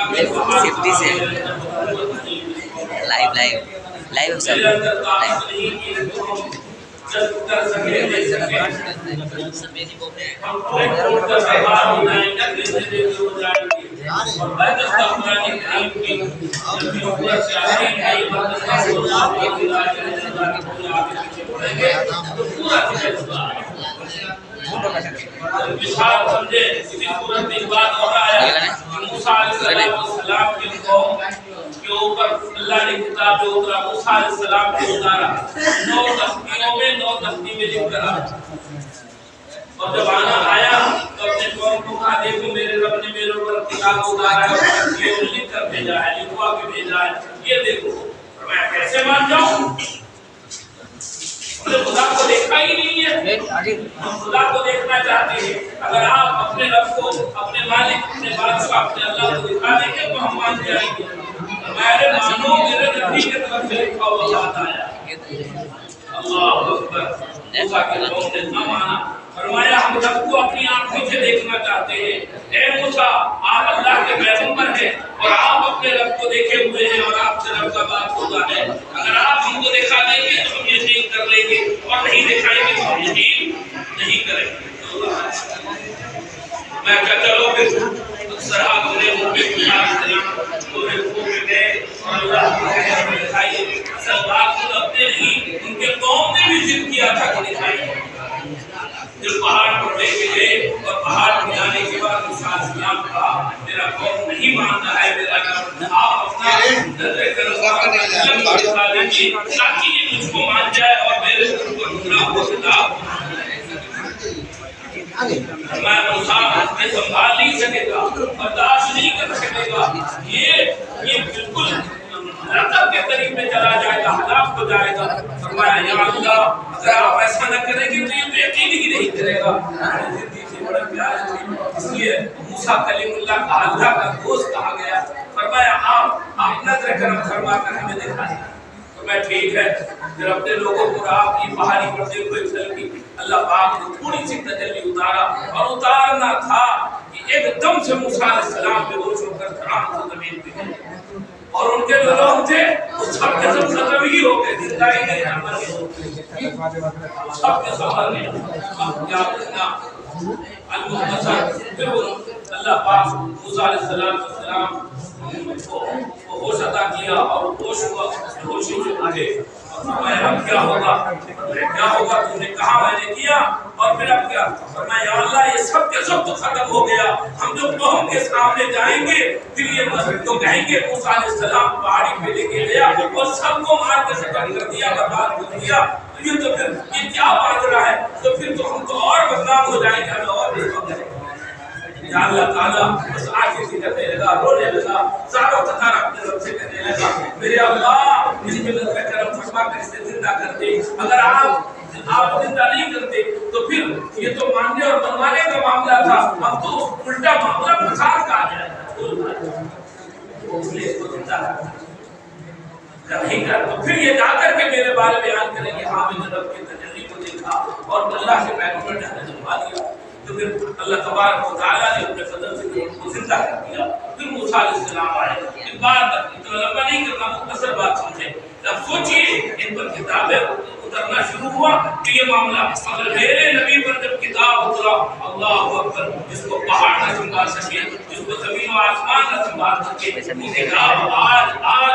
safety से live live live सब विशाल समझे इसी सूरत में बात हो रहा है मूसा अलैहिस्सलाम की कौम के ऊपर अल्लाह ने किताब जो उतरा मूसा अलैहिस्सलाम को उतारा 9 तख्तियों में 9 तख्ती में लिख कर और जब आना आया तो अपने कौम को कहा देखो मेरे रब ने मेरे ऊपर किताब उतारा है ये लिख कर भेजा है लिखवा के भेजा है ये देखो मैं कैसे मान जाऊं खुदा को देखा ही नहीं है हम खुदा को देखना चाहते हैं अगर आप अपने रब को अपने मालिक अपने बादशाह अपने अल्लाह को दिखा देंगे तो हम मान जाएंगे मेरे मानो मेरे नबी के तरफ से लिखा हुआ बात आया अल्लाह अकबर मूसा के कौम ने न माना फरमाया हम रब को अपनी आंखों से देखना चाहते हैं ए मूसा आप अल्लाह के पैगंबर हैं और आप अपने रब को देखे हुए हैं और आपसे रब का बात होता है अगर आप हमको दिखा देंगे तो हम यकीन कर लेंगे और नहीं दिखाएंगे तो हम यकीन नहीं करेंगे मैं क्या चलो फिर सरहा बोले मुझे गए और अल्लाह को दिखाई असल बात तो अपने नहीं उनके कौम ने भी जिद किया था कि दिखाई जो पहाड़ पर लेके गए और पहाड़ पर जाने के बाद मूसा अलैहिस्सलाम कहा मेरा कौम नहीं मानता है मेरा आप अपना नजर करो ताकि ये मुझको मान जाए और मेरे ऊपर गुनाह को खिताब मैं मूसा ये संभाल नहीं सकेगा बर्दाश्त नहीं कर सकेगा ये बिल्कुल रतब के करीब में चला जाएगा हलाक हो जाएगा फरमाया या अल्लाह अगर आप ऐसा न करेंगे तो ये तो यकीन ही नहीं करेगा जिंदगी से बड़ा प्यार है इसलिए मूसा कलीमुल्लाह का अल्लाह का दोस्त कहा गया फरमाया आप नजर करम फरमा कर हमें दिखाएं तो मैं ठीक है फिर अपने लोगों को आपकी पहाड़ी पर देखो चल की अल्लाह पाक ने थोड़ी सी तजल्ली उतारा और उतारना था कि एकदम से मूसा अलैहिस्सलाम बेहोश होकर धड़ाम से जमीन पे गिरे और उनके जो लोग थे वो सब के सब खत्म ही हो गए जिंदा ही नहीं मर गए सब के सब मर गए अब क्या करना अल-मुहतसर फिर अल्लाह पाक मूसा अलैहिस्सलाम को होश अता किया और होश हुआ होशी से उठे और फरमाया अब क्या होगा तुमने कहा मैंने किया और फिर अब क्या फरमाया या अल्लाह ये सब के सब तो खत्म हो गया हम जो कौम के सामने जाएंगे फिर ये तो कहेंगे मूसा अलैहिस्सलाम पहाड़ी पे लेके गया और सबको मार के खत्म कर दिया बर्बाद कर दिया ये तो फिर ये क्या बात रहा है तो फिर तो हम तो और बदनाम हो जाएंगे हमें और भी या अल्लाह ताला बस आंखें से करने लगा रोने लगा सारों तकार अपने रब से कहने लगा मेरे अल्लाह इस मिलत का करम फरमा कर इसे जिंदा कर दे अगर आप जिंदा नहीं करते तो फिर ये तो मानने और मनवाने का मामला था अब तो उल्टा मामला फसाद का आ जाएगा इसलिए इसको जिंदा जब नहीं कर तो फिर ये जाकर के मेरे बारे में बयान करेंगे हाँ मैंने रब की तजल्ली को देखा और अल्लाह के पैगंबर ने जलवा दिया तो फिर अल्लाह तबारक व तआला ने अपने फजल से उनको जिंदा कर दिया फिर मूसा अलैहिस्सलाम आए एक बात तो लंबा नहीं करना मुख्तसर बात समझे जब सोचिए इन पर किताबें उतरना शुरू हुआ कि ये मामला अगर मेरे नबी पर जब किताब उतरा अल्लाह अकबर जिसको पहाड़ न संभाल सके जिसको जमीन और आसमान न संभाल सके किताब